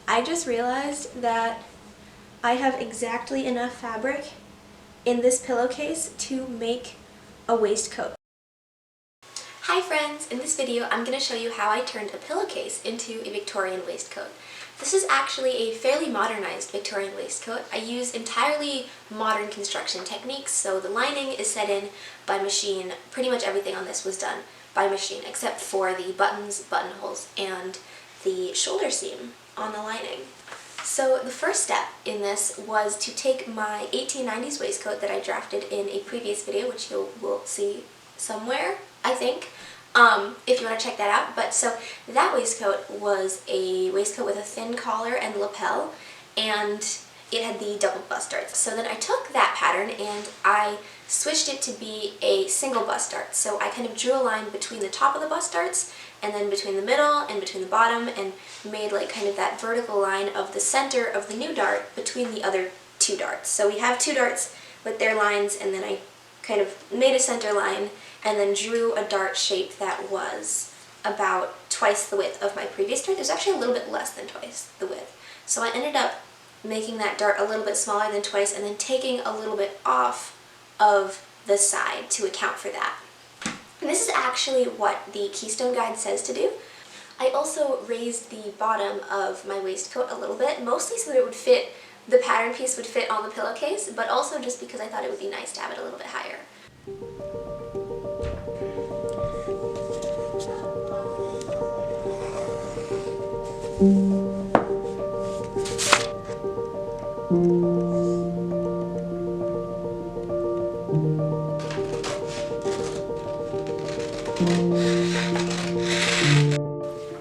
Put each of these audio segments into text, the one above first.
I just realized that I have exactly enough fabric in this pillowcase to make a waistcoat. Hi friends! In this video I'm going to show you how I turned a pillowcase into a Victorian waistcoat. This is actually a fairly modernized Victorian waistcoat. I use entirely modern construction techniques, so the lining is set in by machine. Pretty much everything on this was done by machine except for the buttons, buttonholes, and the shoulder seam on the lining. So the first step in this was to take my 1890s waistcoat that I drafted in a previous video, which you will see somewhere, I think, if you want to check that out. But so that waistcoat was a waistcoat with a thin collar and lapel, and it had the double bust darts. So then I took that pattern and I switched it to be a single bust dart. So I kind of drew a line between the top of the bust darts and then between the middle and between the bottom, and made like kind of that vertical line of the center of the new dart between the other two darts. So we have two darts with their lines, and then I kind of made a center line and then drew a dart shape that was about twice the width of my previous dart. There's actually a little bit less than twice the width. So I ended up making that dart a little bit smaller than twice and then taking a little bit off of the side to account for that. And this is actually what the Keystone Guide says to do. I also raised the bottom of my waistcoat a little bit, mostly so that it would fit, the pattern piece would fit on the pillowcase, but also just because I thought it would be nice to have it a little bit higher.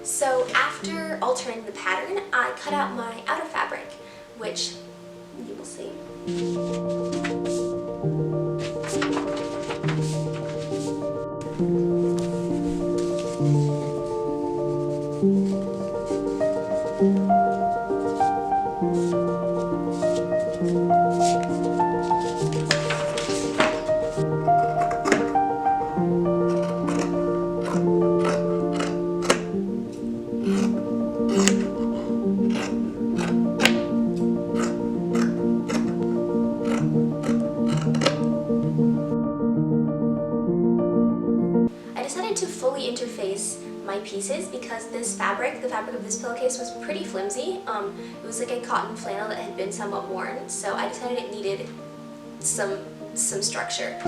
So after altering the pattern, I cut out my outer fabric, which you will see. To fully interface my pieces because this fabric, the fabric of this pillowcase, was pretty flimsy. It was like a cotton flannel that had been somewhat worn, so I decided it needed some structure.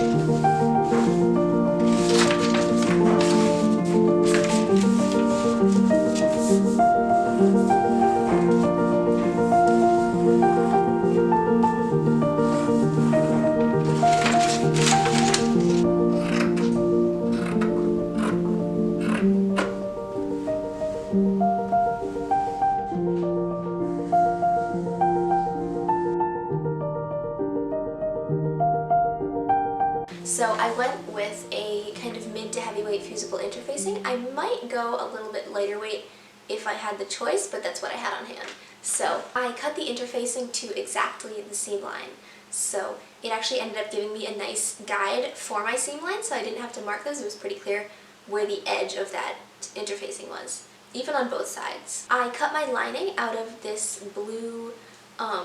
So I went with a kind of mid to heavyweight fusible interfacing. I might go a little bit lighter weight if I had the choice, but that's what I had on hand. So I cut the interfacing to exactly the seam line. So it actually ended up giving me a nice guide for my seam line, so I didn't have to mark those. It was pretty clear where the edge of that interfacing was, even on both sides. I cut my lining out of this blue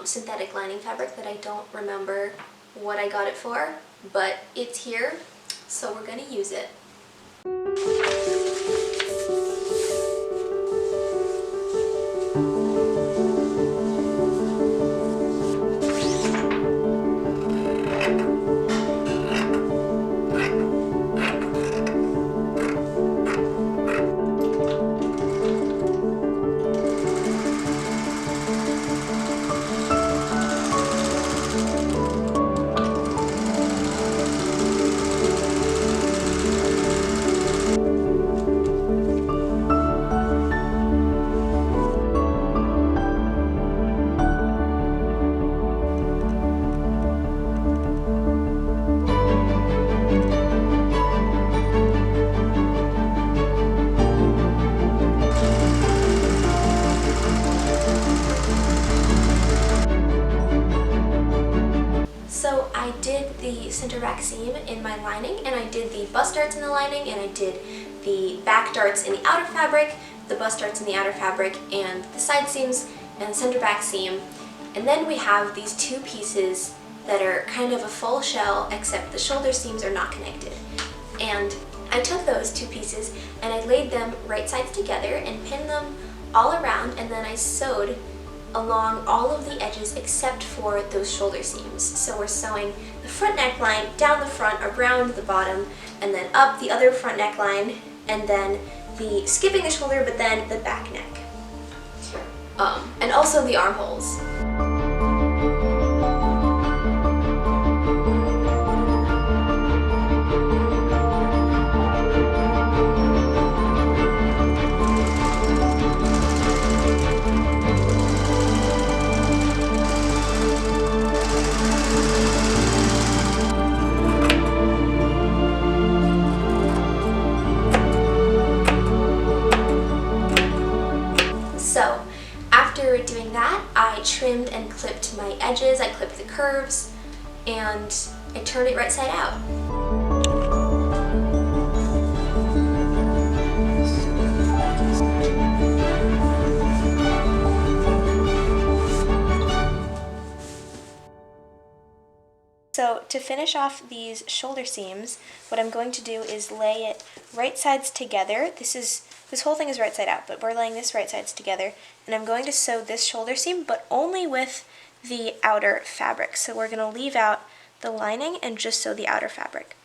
synthetic lining fabric that I don't remember what I got it for, but it's here, so we're going to use it. center back seam in my lining, and I did the bust darts in the lining, and I did the back darts in the outer fabric, the bust darts in the outer fabric, and the side seams and the center back seam. And then we have these two pieces that are kind of a full shell, except the shoulder seams are not connected. And I took those two pieces and I laid them right sides together and pinned them all around, and then I sewed along all of the edges except for those shoulder seams. So we're sewing the front neckline down the front, around the bottom, and then up the other front neckline, and then skipping the shoulder, but then the back neck. And also the armholes. So after doing that, I trimmed and clipped my edges, I clipped the curves, and I turned it right side out. So to finish off these shoulder seams, what I'm going to do is lay it right sides together. This whole thing is right side out, but we're laying this right sides together, and I'm going to sew this shoulder seam, but only with the outer fabric. So we're going to leave out the lining and just sew the outer fabric.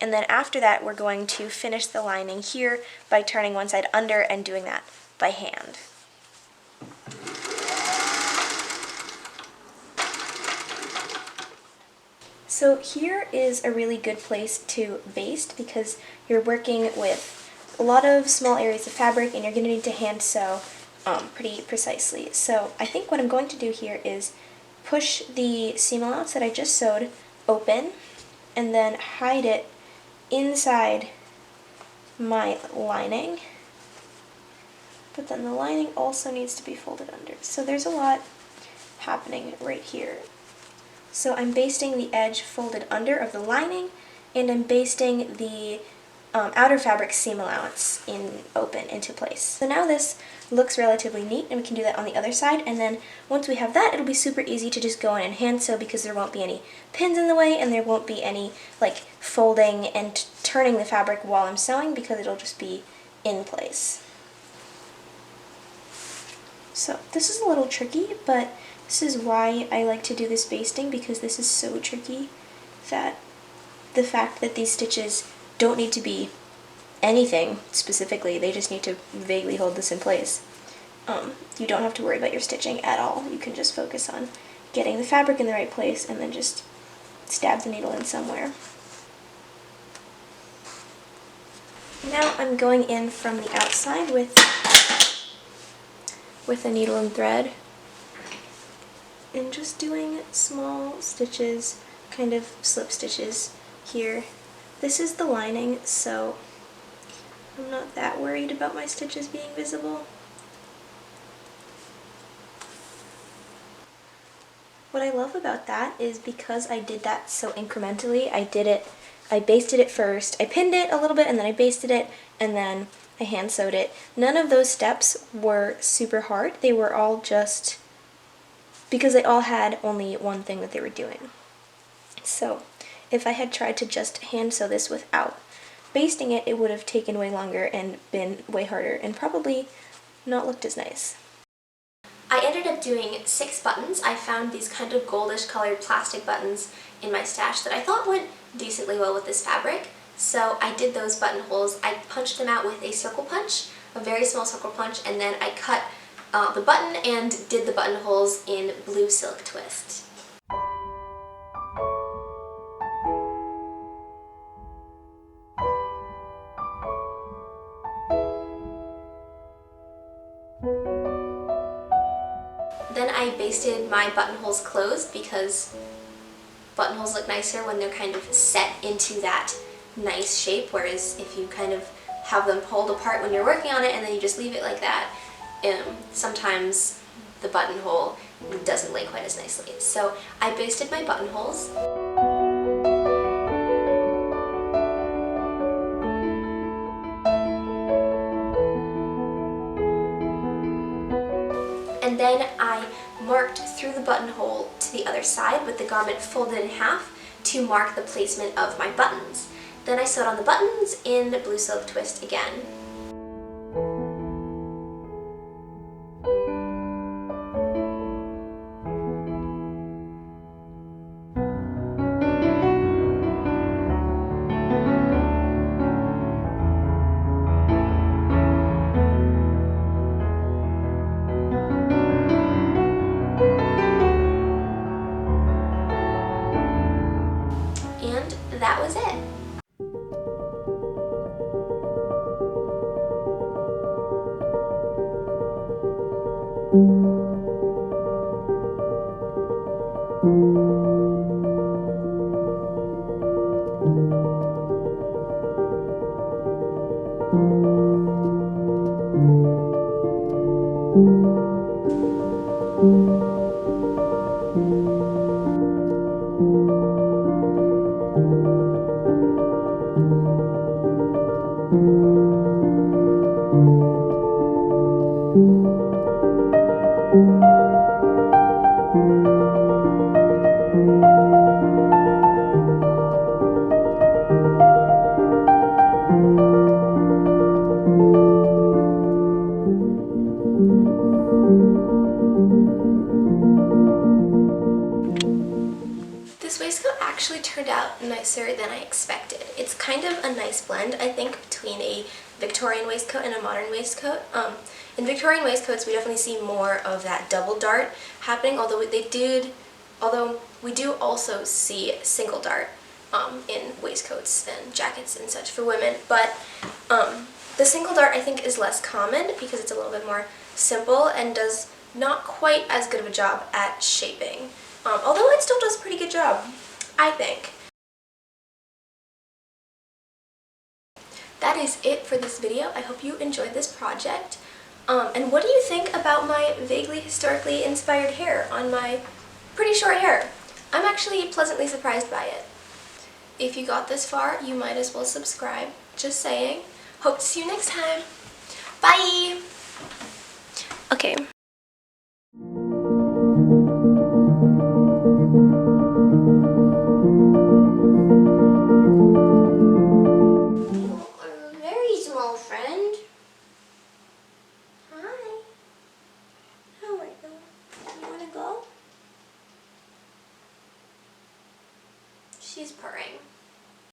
And then after that, we're going to finish the lining here by turning one side under and doing that by hand. So here is a really good place to baste because you're working with a lot of small areas of fabric and you're going to need to hand sew pretty precisely. So I think what I'm going to do here is push the seam allowance that I just sewed open and then hide it inside my lining. But then the lining also needs to be folded under. So there's a lot happening right here. So I'm basting the edge folded under of the lining, and I'm basting the outer fabric seam allowance open into place. So now this looks relatively neat, and we can do that on the other side, and then once we have that, it'll be super easy to just go in and hand sew because there won't be any pins in the way, and there won't be any like folding and turning the fabric while I'm sewing because it'll just be in place. So this is a little tricky, but this is why I like to do this basting, because this is so tricky that the fact that these stitches don't need to be anything specifically, they just need to vaguely hold this in place. You don't have to worry about your stitching at all. You can just focus on getting the fabric in the right place and then just stab the needle in somewhere. Now I'm going in from the outside with a needle and thread and just doing small stitches, kind of slip stitches here. This is the lining, so I'm not that worried about my stitches being visible. What I love about that is because I did that so incrementally, I basted it first, I pinned it a little bit, and then I basted it, and then I hand sewed it. None of those steps were super hard. They were all just because they all had only one thing that they were doing. So if I had tried to just hand sew this without basting it, it would have taken way longer and been way harder and probably not looked as nice. I ended up doing 6 buttons. I found these kind of goldish colored plastic buttons in my stash that I thought went decently well with this fabric. So I did those buttonholes. I punched them out with a circle punch, a very small circle punch, and then I cut the button and did the buttonholes in blue silk twist. Then I basted my buttonholes closed because buttonholes look nicer when they're kind of set into that nice shape, whereas if you kind of have them pulled apart when you're working on it and then you just leave it like that, sometimes the buttonhole doesn't lay quite as nicely. So I basted my buttonholes. And then I I marked through the buttonhole to the other side with the garment folded in half to mark the placement of my buttons. Then I sewed on the buttons in blue silk twist again. And that was it. This waistcoat actually turned out nicer than I expected. It's kind of a nice blend, I think, between a Victorian waistcoat and a modern waistcoat. In Victorian waistcoats, we definitely see more of that double dart happening, although we do also see single dart in waistcoats and jackets and such for women. But the single dart, I think, is less common because it's a little bit more simple and does not quite as good of a job at shaping. Although it still does a pretty good job, I think. That is it for this video. I hope you enjoyed this project. And what do you think about my vaguely historically inspired hair on my pretty short hair? I'm actually pleasantly surprised by it. If you got this far, you might as well subscribe. Just saying. Hope to see you next time. Bye! Okay.